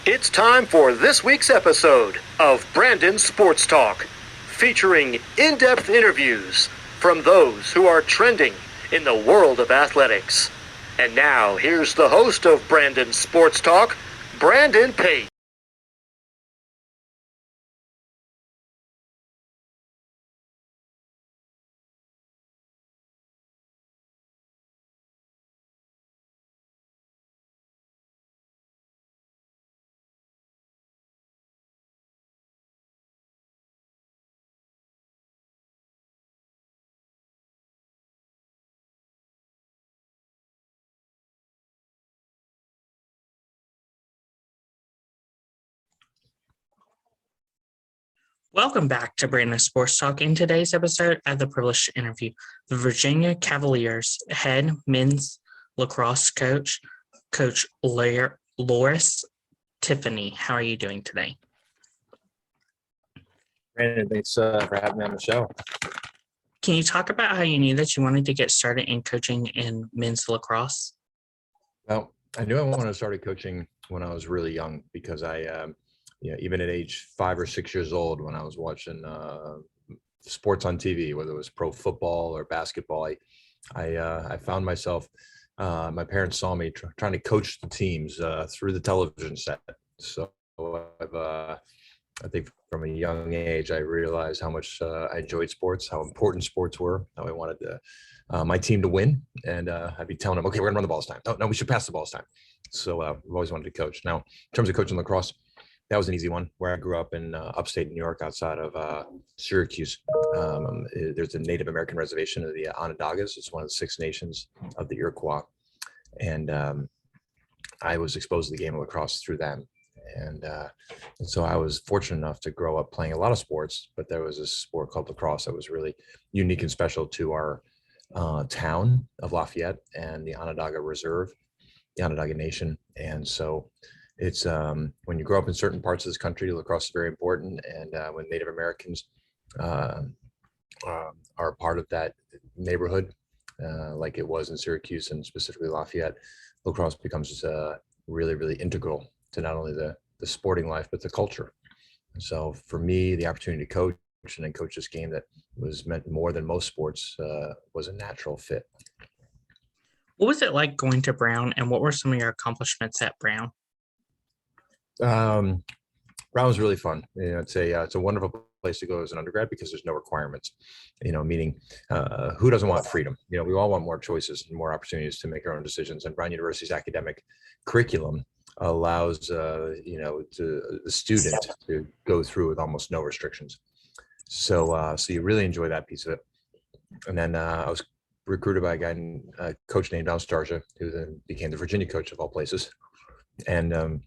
It's time for this week's episode of Brandon Sports Talk, featuring in-depth interviews from those who are trending in the world of athletics. And now, here's the host of Brandon Sports Talk, Brandon Pate. Welcome back to Brandon Sports Talk. In today's episode, I have the privilege to interview the Virginia Cavaliers head men's lacrosse coach, Coach Lars Tiffany. How are you doing today? Brandon, thanks for having me on the show. Can you talk about how you knew that you wanted to get started in coaching in men's lacrosse? Well, I knew I wanted to start coaching when I was really young because even at age 5 or 6 years old, when I was watching sports on TV, whether it was pro football or basketball, I found myself, my parents saw me trying to coach the teams through the television set. So I think from a young age, I realized how much I enjoyed sports, how important sports were, how I wanted my team to win. And I'd be telling them, okay, we're gonna run the ball this time. No, we should pass the ball this time. So I've always wanted to coach. Now, in terms of coaching lacrosse, that was an easy one. Where I grew up in upstate New York, outside of Syracuse. There's a Native American reservation of the Onondagas. It's one of the 6 nations of the Iroquois. And I was exposed to the game of lacrosse through them. And so I was fortunate enough to grow up playing a lot of sports, but there was a sport called lacrosse that was really unique and special to our town of Lafayette and the Onondaga Reserve, the Onondaga Nation. And so it's when you grow up in certain parts of this country, lacrosse is very important. And when Native Americans are part of that neighborhood, like it was in Syracuse and specifically Lafayette, lacrosse becomes really, really integral to not only the sporting life, but the culture. And so for me, the opportunity to coach and then coach this game that was meant more than most sports was a natural fit. What was it like going to Brown, and what were some of your accomplishments at Brown? Brown was really fun. It's a wonderful place to go as an undergrad because there's no requirements. Meaning who doesn't want freedom? We all want more choices and more opportunities to make our own decisions. And Brown University's academic curriculum allows the student to go through with almost no restrictions. So you really enjoy that piece of it. And then I was recruited by a coach named Al Starja, who then became the Virginia coach of all places. And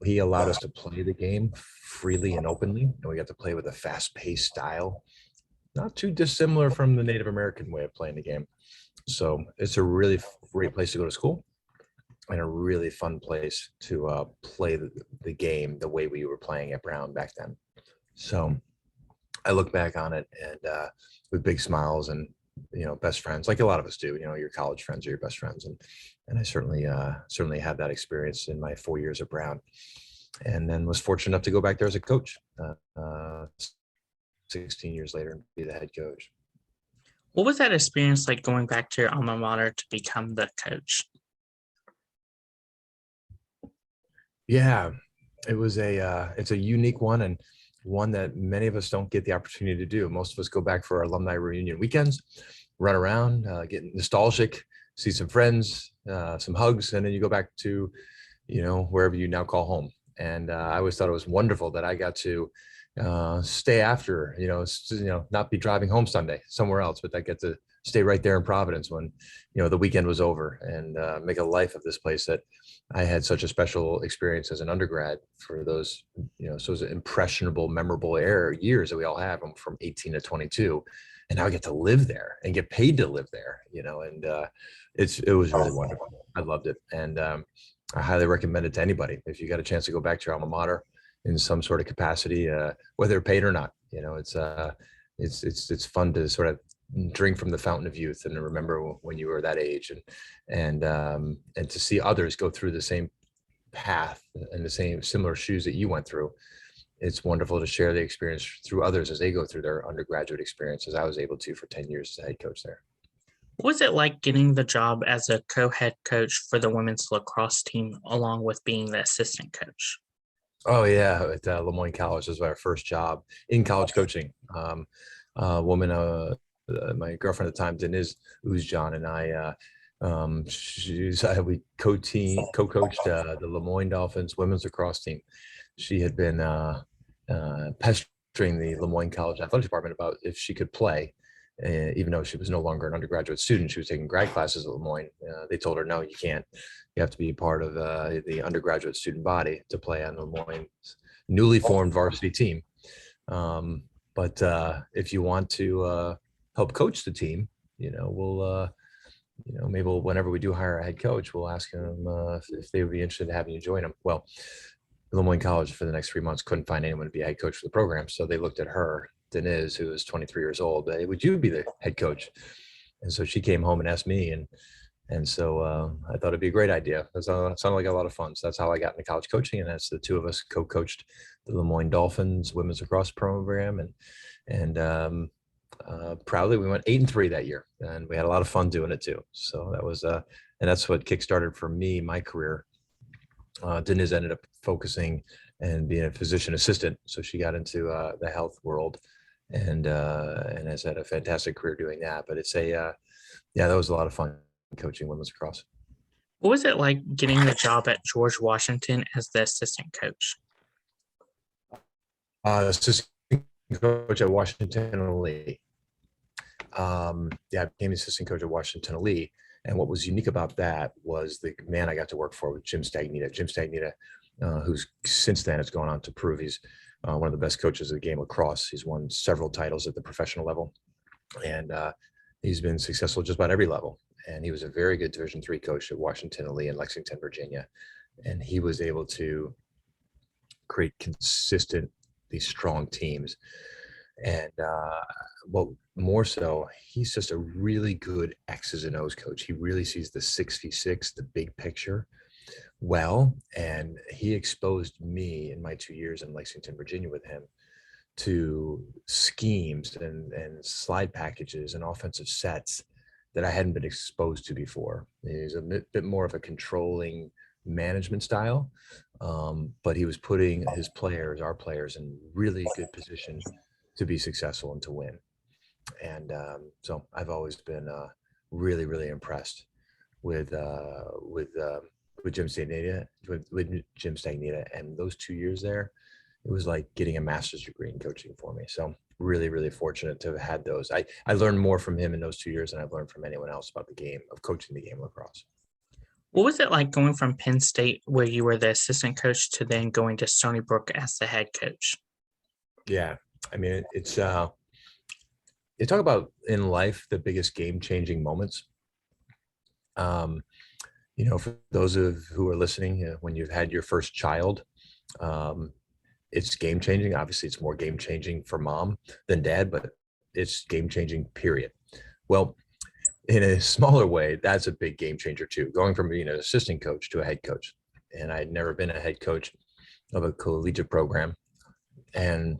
he allowed us to play the game freely and openly, and we got to play with a fast-paced style, not too dissimilar from the Native American way of playing the game. So it's a really great place to go to school and a really fun place to play the game the way we were playing at Brown back then. So I look back on it and with big smiles and best friends, like a lot of us do. Your college friends are your best friends, and I certainly had that experience in my 4 years at Brown, and then was fortunate enough to go back there as a coach 16 years later and be the head coach. What was that experience like going back to your alma mater to become the coach? Yeah, it's a unique one, and one that many of us don't get the opportunity to do. Most of us go back for our alumni reunion weekends, run around, get nostalgic, see some friends, some hugs, and then you go back to, wherever you now call home. And I always thought it was wonderful that I got to stay after, not be driving home Sunday somewhere else, but I get to stay right there in Providence when, the weekend was over, and make a life of this place that I had such a special experience as an undergrad for those, so it was impressionable, memorable years that we all have from 18 to 22. And now I get to live there and get paid to live there, and it was really wonderful. I loved it. And I highly recommend it to anybody. If you got a chance to go back to your alma mater in some sort of capacity, whether paid or not, it's fun to sort of drink from the fountain of youth and to remember when you were that age, and to see others go through the same path and the similar shoes that you went through, it's wonderful to share the experience through others as they go through their undergraduate experience, as I was able to for 10 years as a head coach there. What was it like getting the job as a co-head coach for the women's lacrosse team, along with being the assistant coach? Oh yeah, at Lemoyne College. This was our first job in college coaching. Woman, my girlfriend at the time, Denise Uzjan, and I, we co-coached the Lemoyne Dolphins women's lacrosse team. She had been pestering the Lemoyne College athletic department about if she could play, even though she was no longer an undergraduate student. She was taking grad classes at Lemoyne. They told her, no, you can't. You have to be part of the undergraduate student body to play on Lemoyne's newly formed varsity team. But if you want to help coach the team, we'll, maybe whenever we do hire a head coach, we'll ask them if they would be interested in having you join them. Well, Lemoyne College for the next 3 months couldn't find anyone to be a head coach for the program. So they looked at her, Denise, who was 23 years old. Hey, would you be the head coach? And so she came home and asked me, and so I thought it'd be a great idea. It sounded like a lot of fun. So that's how I got into college coaching, and that's the two of us co-coached the Lemoyne Dolphins women's lacrosse program, and proudly we went 8-3 that year, and we had a lot of fun doing it too. So that was and that's what kickstarted for me my career. Denise ended up focusing and being a physician assistant, so she got into the health world, and has had a fantastic career doing that. But it's that was a lot of fun coaching women's lacrosse. What was it like getting the job at George Washington as the assistant coach? Assistant coach at Washington Lee. I became assistant coach at Washington Lee. And what was unique about that was the man I got to work for with Jim Stagnita. Jim Stagnita, who's since then has gone on to prove he's one of the best coaches of the game lacrosse. He's won several titles at the professional level, and he's been successful just about every level. And he was a very good Division III coach at Washington Lee in Lexington, Virginia. And he was able to create consistently strong teams. And more so, he's just a really good X's and O's coach. He really sees the 6v6, the big picture, well. And he exposed me in my 2 years in Lexington, Virginia with him to schemes and slide packages and offensive sets that I hadn't been exposed to before. He's a bit more of a controlling management style, but he was putting our players in really good position to be successful and to win. And so I've always been really, really impressed with Jim Stagnita, with Jim Stagnita. And those 2 years there, it was like getting a master's degree in coaching for me. So really, really fortunate to have had those. I learned more from him in those 2 years than I've learned from anyone else about the game of coaching the game of lacrosse. What was it like going from Penn State, where you were the assistant coach, to then going to Stony Brook as the head coach? Yeah, I mean, it's you talk about in life the biggest game-changing moments. For those who are listening, when you've had your first child, it's game-changing. Obviously, it's more game-changing for mom than dad, but it's game-changing, period. Well, in a smaller way, that's a big game changer too, going from being an assistant coach to a head coach. And I'd never been a head coach of a collegiate program. And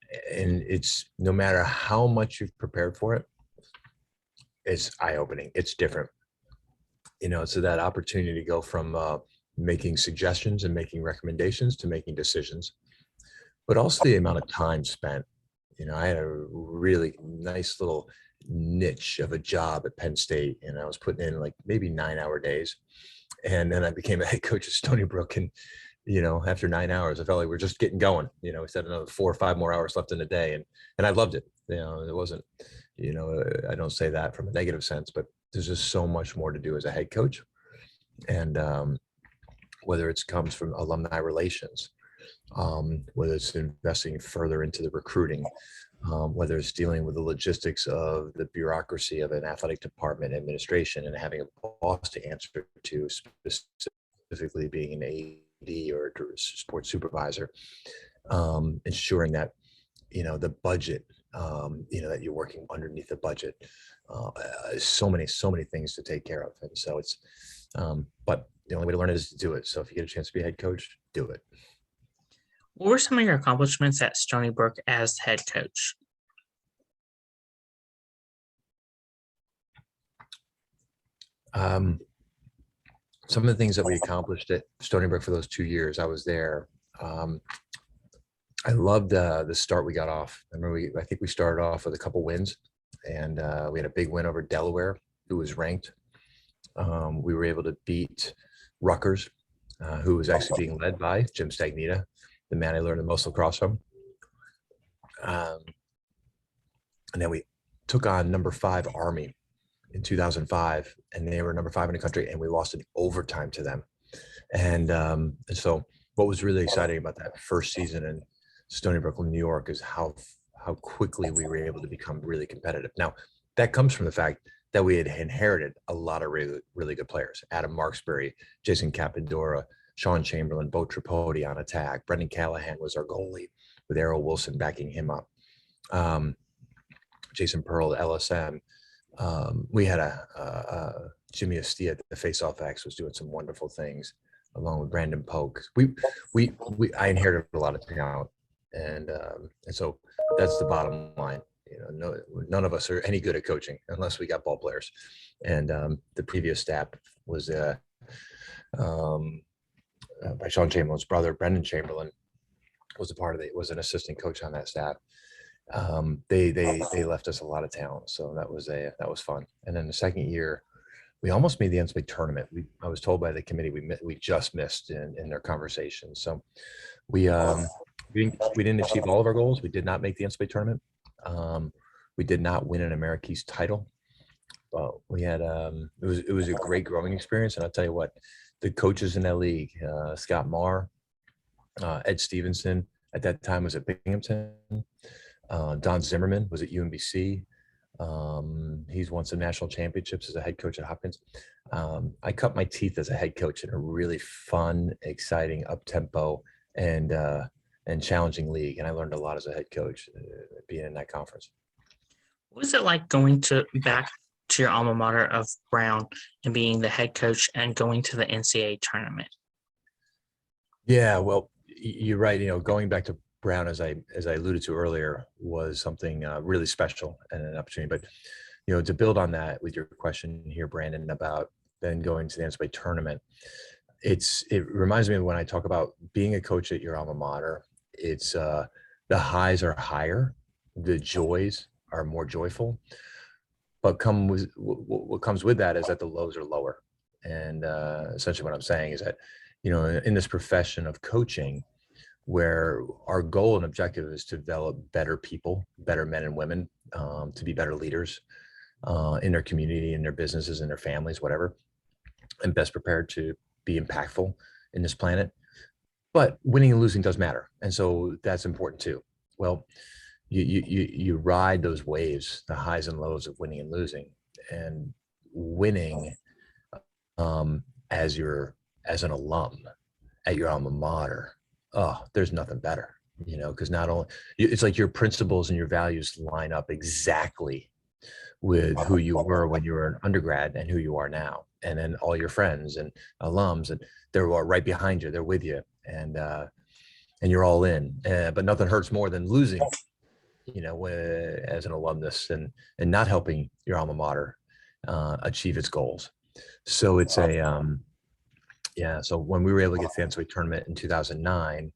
it's, no matter how much you've prepared for it, it's eye-opening. It's different. So that opportunity to go from making suggestions and making recommendations to making decisions, but also the amount of time spent. I had a really nice little niche of a job at Penn State, and I was putting in like maybe 9-hour days. And then I became a head coach at Stony Brook, and after 9 hours, I felt like we're just getting going. We had another 4 or 5 more hours left in the day, and I loved it. It wasn't, I don't say that from a negative sense, but there's just so much more to do as a head coach. And whether it comes from alumni relations, whether it's investing further into the recruiting, whether it's dealing with the logistics of the bureaucracy of an athletic department administration and having a boss to answer to, specifically being an AD or a sports supervisor, ensuring that, the budget, that you're working underneath the budget, so many things to take care of. And so it's, but the only way to learn it is to do it. So if you get a chance to be a head coach, do it. What were some of your accomplishments at Stony Brook as head coach? Some of the things that we accomplished at Stony Brook for those 2 years I was there. I loved the start we got off. I think we started off with a couple wins, and we had a big win over Delaware, who was ranked. We were able to beat Rutgers, who was actually being led by Jim Stagnita, the man I learned the most lacrosse from. And then we took on number 5 Army in 2005, and they were number 5 in the country, and we lost in overtime to them. And so what was really exciting about that first season in Stony Brook, New York, is how quickly we were able to become really competitive. Now, that comes from the fact that we had inherited a lot of really, really good players. Adam Marksbury, Jason Capandora, Sean Chamberlain, Bo Tripodi on attack. Brendan Callahan was our goalie, with Errol Wilson backing him up. Jason Pearl, LSM. We had a Jimmy Estia at the faceoff X was doing some wonderful things, along with Brandon Polk. I inherited a lot of talent, and so that's the bottom line. None of us are any good at coaching unless we got ball players. And the previous staff was by Sean Chamberlain's brother, Brendan Chamberlain, was was an assistant coach on that staff. They left us a lot of talent, so that was fun. And then the second year, we almost made the NCAA tournament. I was told by the committee we just missed in their conversation. So we didn't achieve all of our goals. We did not make the NCAA tournament. We did not win an Americas title. But we had it was a great growing experience. And I'll tell you what, the coaches in that league, Scott Marr, Ed Stevenson at that time was at Binghamton. Don Zimmerman was at UMBC. He's won some national championships as a head coach at Hopkins. I cut my teeth as a head coach in a really fun, exciting, up-tempo, and challenging league. And I learned a lot as a head coach being in that conference. What was it like going back to your alma mater of Brown and being the head coach and going to the NCAA tournament? Yeah, well, you're right. Going back to Brown, as I alluded to earlier, was something really special and an opportunity. But to build on that with your question here, Brandon, about then going to the NCAA tournament, it reminds me of when I talk about being a coach at your alma mater. It's the highs are higher, the joys are more joyful, but what comes with that is that the lows are lower. And essentially, what I'm saying is that in this profession of coaching, where our goal and objective is to develop better people, better men and women, to be better leaders in their community, in their businesses, in their families, whatever, and best prepared to be impactful in this planet. But winning and losing does matter. And so that's important too. Well, you ride those waves, the highs and lows of winning and losing, and winning as an alum at your alma mater. Oh, there's nothing better, because not only it's like your principles and your values line up exactly with who you were when you were an undergrad and who you are now. And then all your friends and alums, and they're right behind you, they're with you, and you're all in. But nothing hurts more than losing, as an alumnus and not helping your alma mater achieve its goals. So it's so when we were able to get to the NCAA tournament in 2009,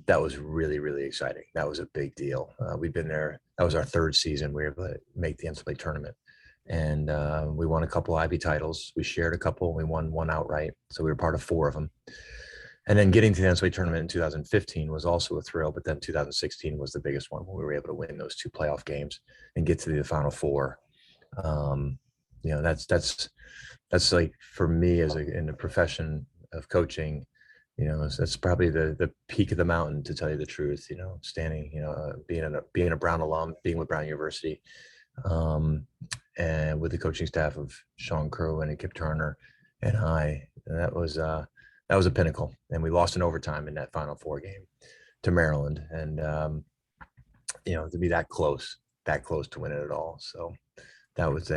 that was really, really exciting. That was a big deal. We've been there. That was our third season. We were able to make the NCAA tournament, and we won a couple IB titles. We shared a couple. We won one outright, so we were part of 4 of them. And then getting to the NCAA tournament in 2015 was also a thrill. But then 2016 was the biggest one, when we were able to win those 2 playoff games and get to the Final Four. That's like, for me, in the profession of coaching, that's probably the peak of the mountain, to tell you the truth. Standing, being a Brown alum, being with Brown University, and with the coaching staff of Sean Kerwin and Kip Turner and that was a pinnacle. And we lost in overtime in that Final Four game to Maryland, and to be that close to win it all. So that was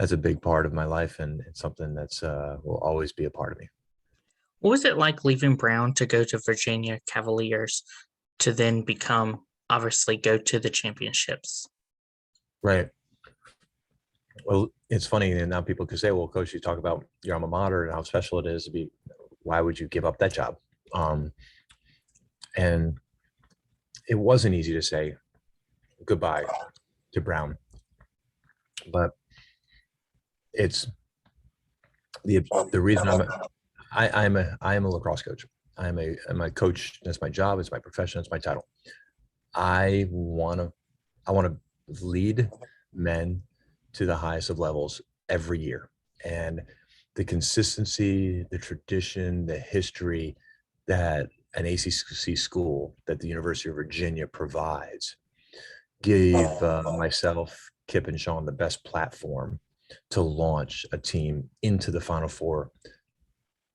that's a big part of my life, and it's something that's will always be a part of me. What was it like leaving Brown to go to Virginia Cavaliers to then obviously go to the championships? Right. Well, it's funny, and now people could say, well, Coach, you talk about your alma mater and how special it is to be, why would you give up that job? And it wasn't easy to say goodbye to Brown, but it's the reason I am a lacrosse coach. I'm a coach. That's my job. It's my profession. It's my title. I want to lead men to the highest of levels every year. And the consistency, the tradition, the history that an ACC school, that the University of Virginia provides, gave myself, Kip, and Sean the best platform to launch a team into the Final Four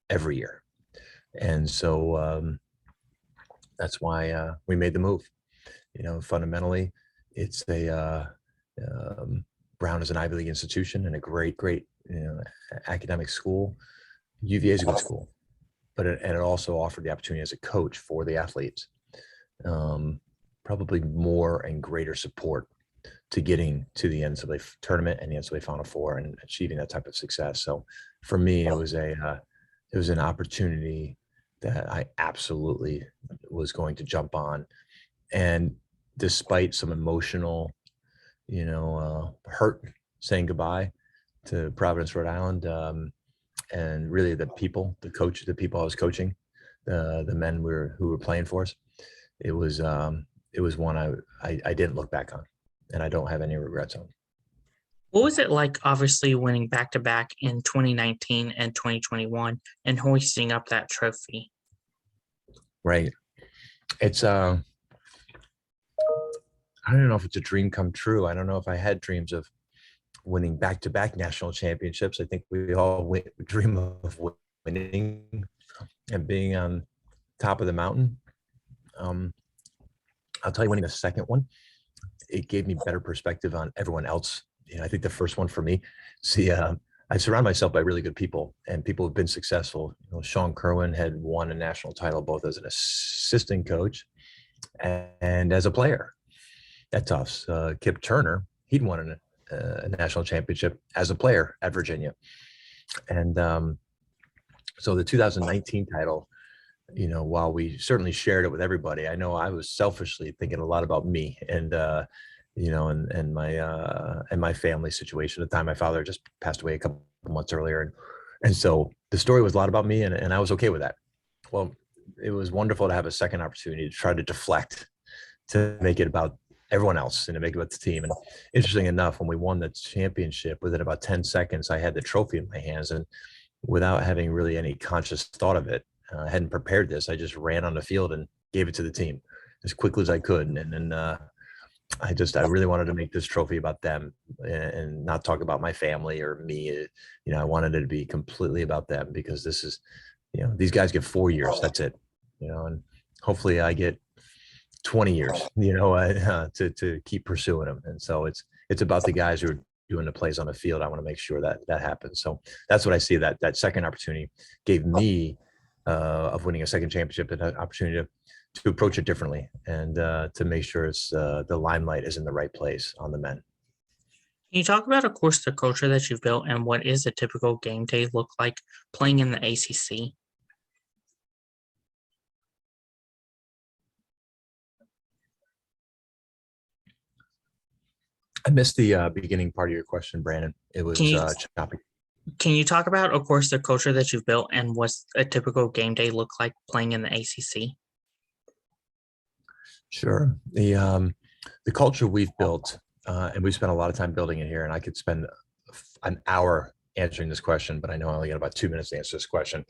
every year. And so that's why we made the move. Fundamentally, it's Brown is an Ivy League institution and a great academic school. UVA is a good school, but it also offered the opportunity as a coach for the athletes, probably more and greater support to getting to the NCAA tournament and the NCAA Final Four and achieving that type of success. So for me, it was an opportunity that I absolutely was going to jump on. And despite some emotional, hurt saying goodbye to Providence, Rhode Island, and really the people I was coaching, the men who were playing for us, it was one I didn't look back on, and I don't have any regrets on. What was it like, obviously, winning back-to-back in 2019 and 2021 and hoisting up that trophy? Right. It's I don't know if it's a dream come true. I don't know if I had dreams of winning back-to-back national championships. I think we all dream of winning and being on top of the mountain. I'll tell you, winning the second one, it gave me better perspective on everyone else. I think the first one for me, I surround myself by really good people, and people who've been successful. Sean Kerwin had won a national title both as an assistant coach and as a player at Tufts. Kip Turner, he'd won a national championship as a player at Virginia. And so the 2019 title, while we certainly shared it with everybody, I know I was selfishly thinking a lot about me and and my family situation. At the time, my father just passed away a couple of months earlier. And so the story was a lot about me, and I was okay with that. Well, it was wonderful to have a second opportunity to try to deflect, to make it about everyone else and to make it about the team. And interesting enough, when we won the championship, within about 10 seconds, I had the trophy in my hands, and without having really any conscious thought of it, I hadn't prepared this. I just ran on the field and gave it to the team as quickly as I could. And then I really wanted to make this trophy about them and not talk about my family or me. I wanted it to be completely about them, because this is, these guys get 4 years. That's it. And hopefully I get 20 years, to keep pursuing them. And so it's about the guys who are doing the plays on the field. I want to make sure that happens. So that's what I see. That second opportunity gave me of winning a second championship an opportunity to approach it differently and to make sure it's the limelight is in the right place on the men. Can you talk about, of course, the culture that you've built and what is a typical game day look like playing in the ACC? I missed the beginning part of your question, Brandon. It was choppy. Can you talk about, of course, the culture that you've built and what's a typical game day look like playing in the ACC? Sure. The culture we've built, and we've spent a lot of time building it here, and I could spend an hour answering this question, but I know I only got about 2 minutes to answer this question.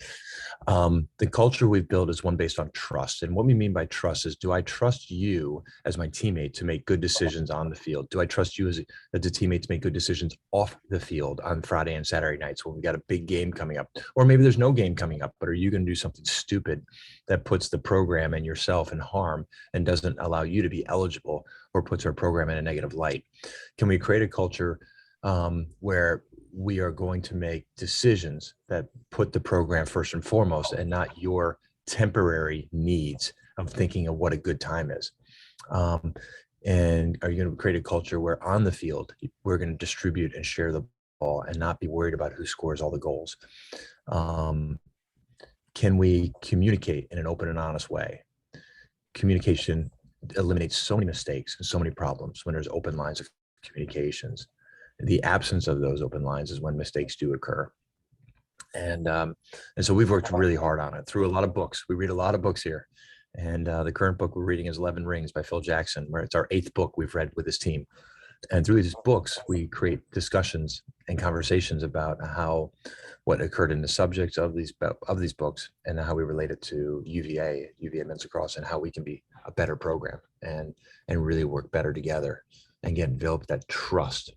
The culture we've built is one based on trust. And what we mean by trust is, do I trust you as my teammate to make good decisions on the field? Do I trust you as a teammate to make good decisions off the field on Friday and Saturday nights when we got a big game coming up? Or maybe there's no game coming up, but are you going to do something stupid that puts the program and yourself in harm and doesn't allow you to be eligible, or puts our program in a negative light? Can we create a culture where we are going to make decisions that put the program first and foremost, and not your temporary needs of thinking of what a good time is. And are you going to create a culture where on the field, we're going to distribute and share the ball and not be worried about who scores all the goals? Can we communicate in an open and honest way? Communication eliminates so many mistakes and so many problems when there's open lines of communications. The absence of those open lines is when mistakes do occur. And so we've worked really hard on it through a lot of books. We read a lot of books here. And the current book we're reading is 11 Rings by Phil Jackson, where it's our 8th book we've read with this team. And through these books, we create discussions and conversations about what occurred in the subjects of these books and how we relate it to UVA men's lacrosse, and how we can be a better program and really work better together and develop that trust.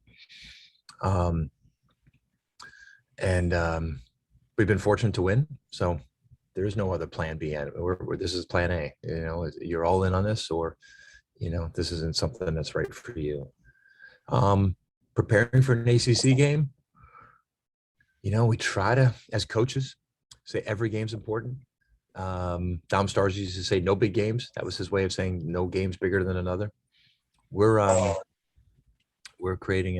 We've been fortunate to win, so there's no other plan B. This is plan A. You're all in on this, or this isn't something that's right for you. Preparing for an ACC game, we try to, as coaches, say every game's important. Dom Stars used to say no big games. That was his way of saying no game's bigger than another. We're creating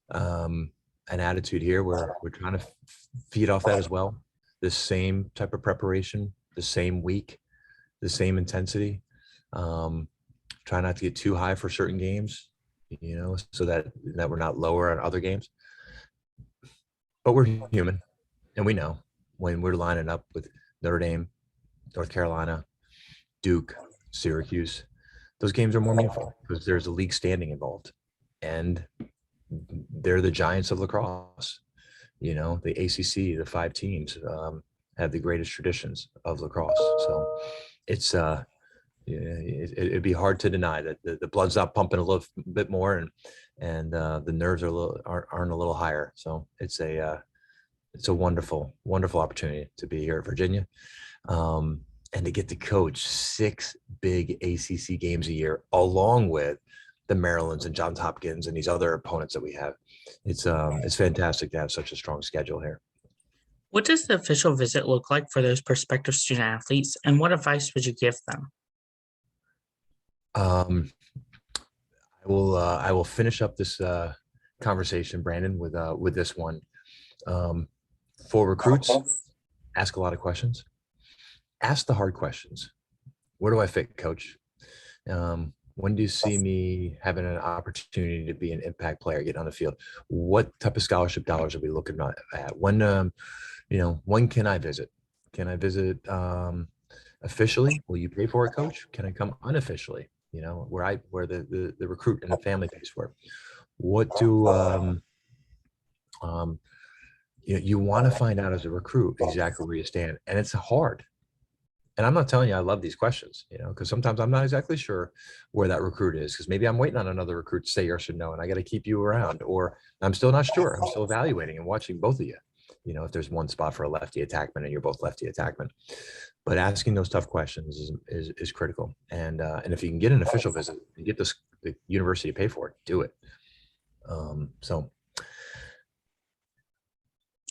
an attitude here where we're trying to feed off that as well. The same type of preparation, the same week, the same intensity. Try not to get too high for certain games, so that we're not lower on other games. But we're human, and we know when we're lining up with Notre Dame, North Carolina, Duke, Syracuse, those games are more meaningful because there's a league standing involved, and they're the giants of lacrosse. The ACC, the 5 teams have the greatest traditions of lacrosse. So it's it'd be hard to deny that the blood's not pumping a little bit more, and the nerves aren't a little higher. So it's a wonderful opportunity to be here at Virginia, and to get to coach 6 big ACC games a year, along with the Marylands and Johns Hopkins and these other opponents that we have. It's fantastic to have such a strong schedule here. What does the official visit look like for those prospective student athletes, and what advice would you give them? I will finish up this conversation, Brandon, with this one. For recruits, ask a lot of questions. Ask the hard questions. Where do I fit, coach? When do you see me having an opportunity to be an impact player, get on the field? What type of scholarship dollars are we looking at? When can I visit? Can I visit officially? Will you pay for it, coach? Can I come unofficially? Where the recruit and the family pays for it. What do you want to find out as a recruit exactly where you stand, and it's hard. And I'm not telling you I love these questions, because sometimes I'm not exactly sure where that recruit is, because maybe I'm waiting on another recruit to say yes or no, and I got to keep you around, or I'm still not sure. I'm still evaluating and watching both of you. If there's one spot for a lefty attackman and you're both lefty attackmen, but asking those tough questions is critical. And if you can get an official visit, you get the university to pay for it, do it. So,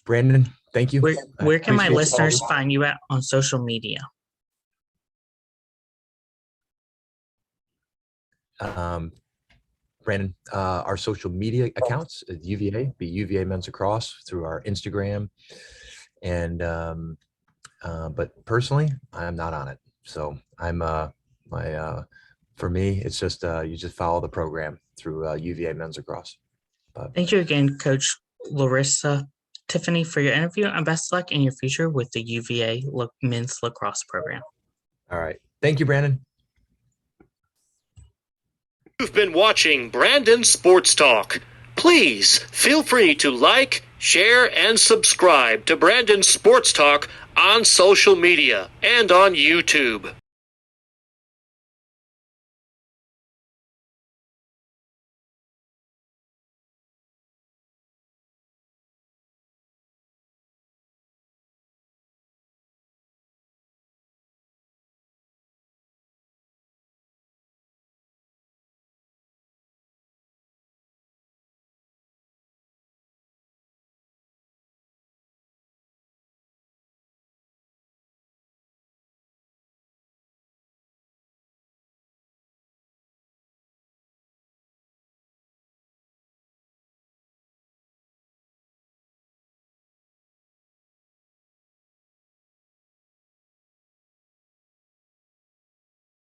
Brandon, thank you. Where can my listeners find you at on social media? Brandon, our social media accounts at UVA, be UVA Men's Lacrosse, through our Instagram, and but personally, I'm not on it. So I'm for me, it's just you just follow the program through UVA Men's Lacrosse. Thank you again, Coach Lars Tiffany, for your interview, and best luck in your future with the UVA Men's Lacrosse program. All right, thank you, Brandon. You've been watching Brandon Sports Talk. Please feel free to like, share, and subscribe to Brandon Sports Talk on social media and on YouTube.